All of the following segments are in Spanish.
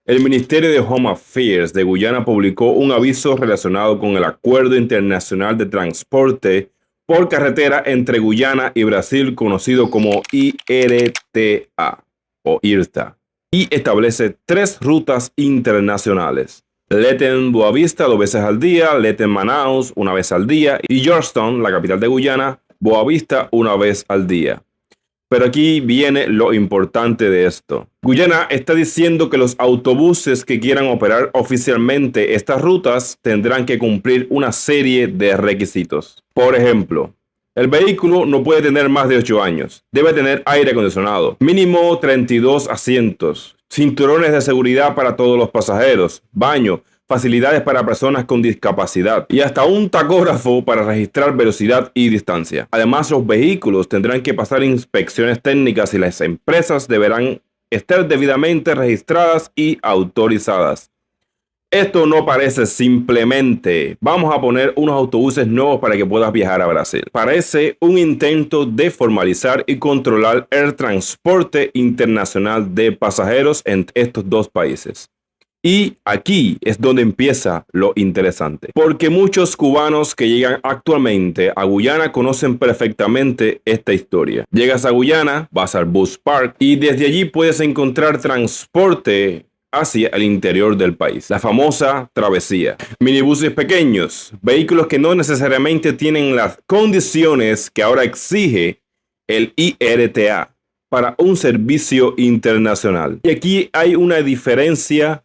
El Ministerio de Home Affairs de Guyana publicó un aviso relacionado con el Acuerdo Internacional de Transporte por Carretera entre Guyana y Brasil, conocido como IRTA o IRTA, y establece 3 rutas internacionales. Leten Boavista 2 veces al día, Leten Manaus 1 vez al día y Georgetown, la capital de Guyana, Boavista 1 vez al día. Pero aquí viene lo importante de esto. Guyana está diciendo que los autobuses que quieran operar oficialmente estas rutas tendrán que cumplir una serie de requisitos. Por ejemplo, el vehículo no puede tener más de 8 años. Debe tener aire acondicionado, mínimo 32 asientos, cinturones de seguridad para todos los pasajeros, baño, facilidades para personas con discapacidad y hasta un tacógrafo para registrar velocidad y distancia. Además, los vehículos tendrán que pasar inspecciones técnicas y las empresas deberán estar debidamente registradas y autorizadas. Esto no parece simplemente vamos a poner unos autobuses nuevos para que puedas viajar a Brasil. Parece un intento de formalizar y controlar el transporte internacional de pasajeros en estos dos países. Y aquí es donde empieza lo interesante, porque muchos cubanos que llegan actualmente a Guyana conocen perfectamente esta historia. Llegas a Guyana, vas al bus park y desde allí puedes encontrar transporte hacia el interior del país. La famosa travesía. Minibuses pequeños, vehículos que no necesariamente tienen las condiciones que ahora exige el IRTA para un servicio internacional. Y aquí hay una diferencia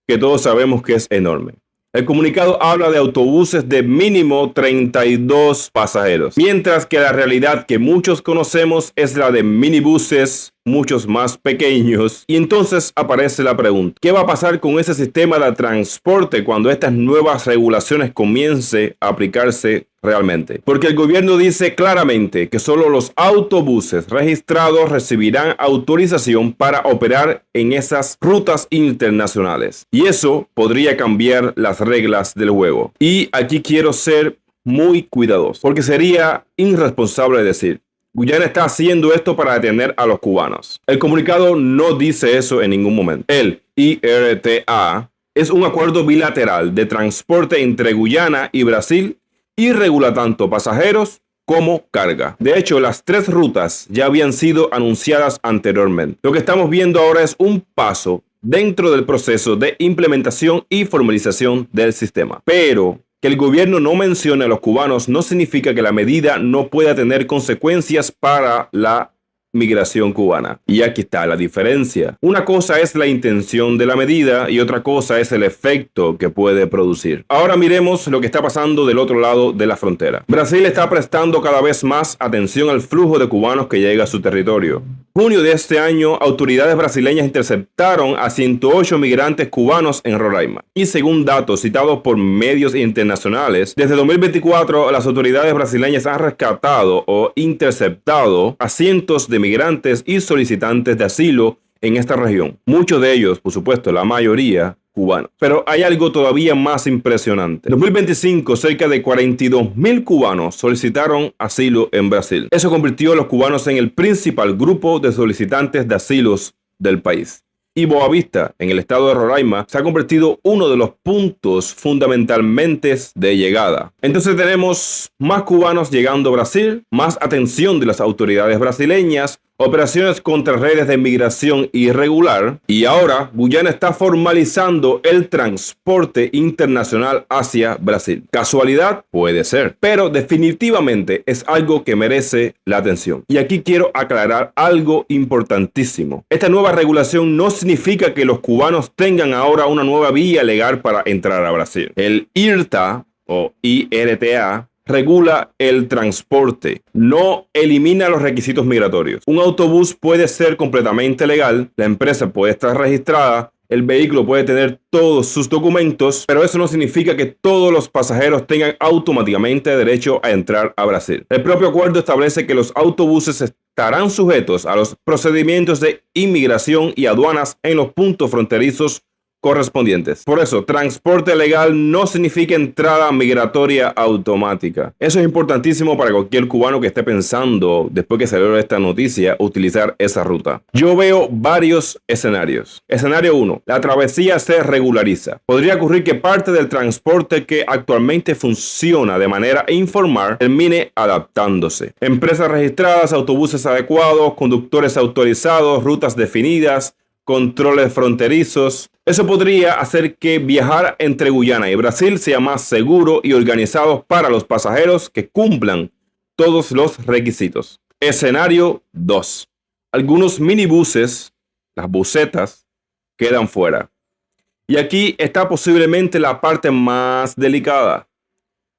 que todos sabemos que es enorme. El comunicado habla de autobuses de mínimo 32 pasajeros, mientras que la realidad que muchos conocemos es la de minibuses muchos más pequeños. Y entonces aparece la pregunta, ¿qué va a pasar con ese sistema de transporte cuando estas nuevas regulaciones comiencen a aplicarse realmente? Porque el gobierno dice claramente que solo los autobuses registrados recibirán autorización para operar en esas rutas internacionales. Y eso podría cambiar las reglas del juego. Y aquí quiero ser muy cuidadoso, porque sería irresponsable decir Guyana está haciendo esto para detener a los cubanos. El comunicado no dice eso en ningún momento. El IRTA es un acuerdo bilateral de transporte entre Guyana y Brasil y regula tanto pasajeros como carga. De hecho, las 3 rutas ya habían sido anunciadas anteriormente. Lo que estamos viendo ahora es un paso dentro del proceso de implementación y formalización del sistema. Pero que el gobierno no mencione a los cubanos no significa que la medida no pueda tener consecuencias para la migración cubana. Y aquí está la diferencia. Una cosa es la intención de la medida y otra cosa es el efecto que puede producir. Ahora miremos lo que está pasando del otro lado de la frontera. Brasil está prestando cada vez más atención al flujo de cubanos que llega a su territorio. Junio de este año, autoridades brasileñas interceptaron a 108 migrantes cubanos en Roraima. Y según datos citados por medios internacionales, desde 2024 las autoridades brasileñas han rescatado o interceptado a cientos de migrantes y solicitantes de asilo en esta región. Muchos de ellos, por supuesto, la mayoría cubanos. Pero hay algo todavía más impresionante. En 2025, cerca de 42,000 cubanos solicitaron asilo en Brasil. Eso convirtió a los cubanos en el principal grupo de solicitantes de asilos del país. Y Boavista, en el estado de Roraima, se ha convertido uno de los puntos fundamentalmente de llegada. Entonces tenemos más cubanos llegando a Brasil, más atención de las autoridades brasileñas, operaciones contra redes de migración irregular y ahora Guyana está formalizando el transporte internacional hacia Brasil. ¿Casualidad? Puede ser, pero definitivamente es algo que merece la atención. Y aquí quiero aclarar algo importantísimo. Esta nueva regulación no significa que los cubanos tengan ahora una nueva vía legal para entrar a Brasil. El IRTA o IRTA regula el transporte, no elimina los requisitos migratorios. Un autobús puede ser completamente legal, la empresa puede estar registrada, el vehículo puede tener todos sus documentos, pero eso no significa que todos los pasajeros tengan automáticamente derecho a entrar a Brasil. El propio acuerdo establece que los autobuses estarán sujetos a los procedimientos de inmigración y aduanas en los puntos fronterizos correspondientes. Por eso, transporte legal no significa entrada migratoria automática. Eso es importantísimo para cualquier cubano que esté pensando, después que salió esta noticia, utilizar esa ruta. Yo veo varios escenarios. Escenario 1. La travesía se regulariza. Podría ocurrir que parte del transporte que actualmente funciona de manera informal termine adaptándose. Empresas registradas, autobuses adecuados, conductores autorizados, rutas definidas, controles fronterizos. Eso podría hacer que viajar entre Guyana y Brasil sea más seguro y organizado para los pasajeros que cumplan todos los requisitos. Escenario 2. Algunos minibuses, las busetas, quedan fuera. Y aquí está posiblemente la parte más delicada.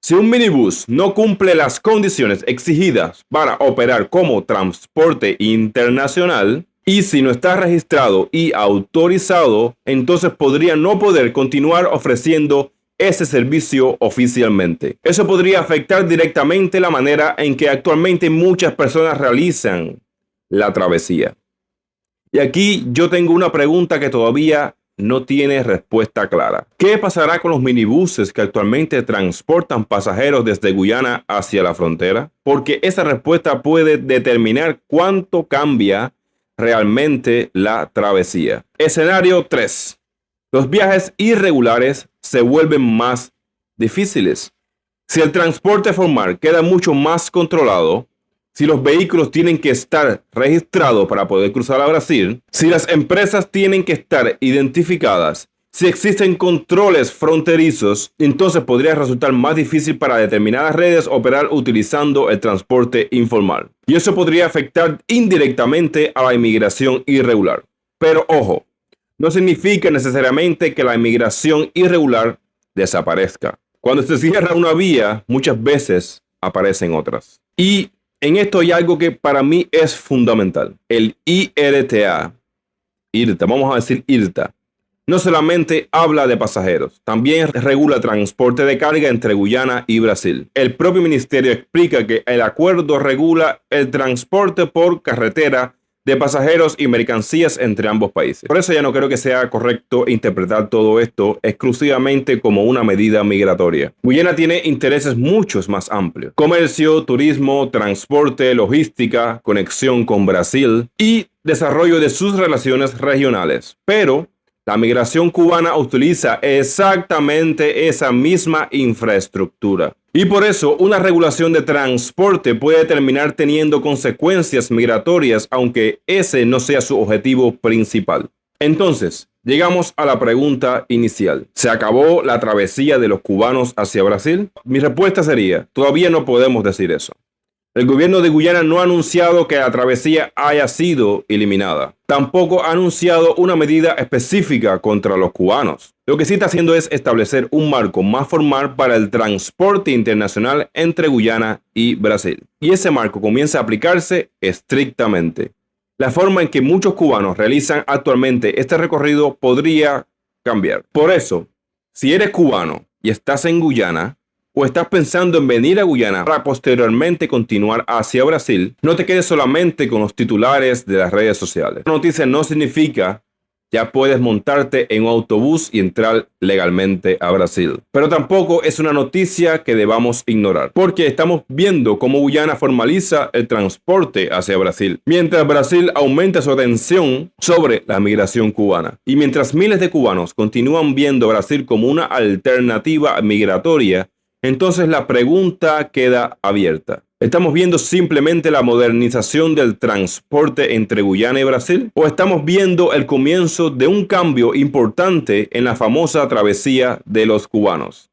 Si un minibús no cumple las condiciones exigidas para operar como transporte internacional, y si no está registrado y autorizado, entonces podría no poder continuar ofreciendo ese servicio oficialmente. Eso podría afectar directamente la manera en que actualmente muchas personas realizan la travesía. Y aquí yo tengo una pregunta que todavía no tiene respuesta clara. ¿Qué pasará con los minibuses que actualmente transportan pasajeros desde Guyana hacia la frontera? Porque esa respuesta puede determinar cuánto cambia realmente la travesía. Escenario 3. Los viajes irregulares se vuelven más difíciles. Si el transporte formal queda mucho más controlado, si los vehículos tienen que estar registrados para poder cruzar a Brasil, si las empresas tienen que estar identificadas, si existen controles fronterizos, entonces podría resultar más difícil para determinadas redes operar utilizando el transporte informal. Y eso podría afectar indirectamente a la inmigración irregular. Pero ojo, no significa necesariamente que la inmigración irregular desaparezca. Cuando se cierra una vía, muchas veces aparecen otras. Y en esto hay algo que para mí es fundamental. El IRTA, vamos a decir IRTA, no solamente habla de pasajeros, también regula transporte de carga entre Guyana y Brasil. El propio ministerio explica que el acuerdo regula el transporte por carretera de pasajeros y mercancías entre ambos países. Por eso ya no creo que sea correcto interpretar todo esto exclusivamente como una medida migratoria. Guyana tiene intereses muchos más amplios: comercio, turismo, transporte, logística, conexión con Brasil y desarrollo de sus relaciones regionales. Pero la migración cubana utiliza exactamente esa misma infraestructura. Y por eso una regulación de transporte puede terminar teniendo consecuencias migratorias, aunque ese no sea su objetivo principal. Entonces, llegamos a la pregunta inicial. ¿Se acabó la travesía de los cubanos hacia Brasil? Mi respuesta sería: todavía no podemos decir eso. El gobierno de Guyana no ha anunciado que la travesía haya sido eliminada. Tampoco ha anunciado una medida específica contra los cubanos. Lo que sí está haciendo es establecer un marco más formal para el transporte internacional entre Guyana y Brasil. Y ese marco comienza a aplicarse estrictamente. La forma en que muchos cubanos realizan actualmente este recorrido podría cambiar. Por eso, si eres cubano y estás en Guyana, o estás pensando en venir a Guyana para posteriormente continuar hacia Brasil, no te quedes solamente con los titulares de las redes sociales. La noticia no significa ya puedes montarte en un autobús y entrar legalmente a Brasil. Pero tampoco es una noticia que debamos ignorar, porque estamos viendo cómo Guyana formaliza el transporte hacia Brasil, mientras Brasil aumenta su atención sobre la migración cubana. Y mientras miles de cubanos continúan viendo a Brasil como una alternativa migratoria, entonces la pregunta queda abierta. ¿Estamos viendo simplemente la modernización del transporte entre Guyana y Brasil? ¿O estamos viendo el comienzo de un cambio importante en la famosa travesía de los cubanos?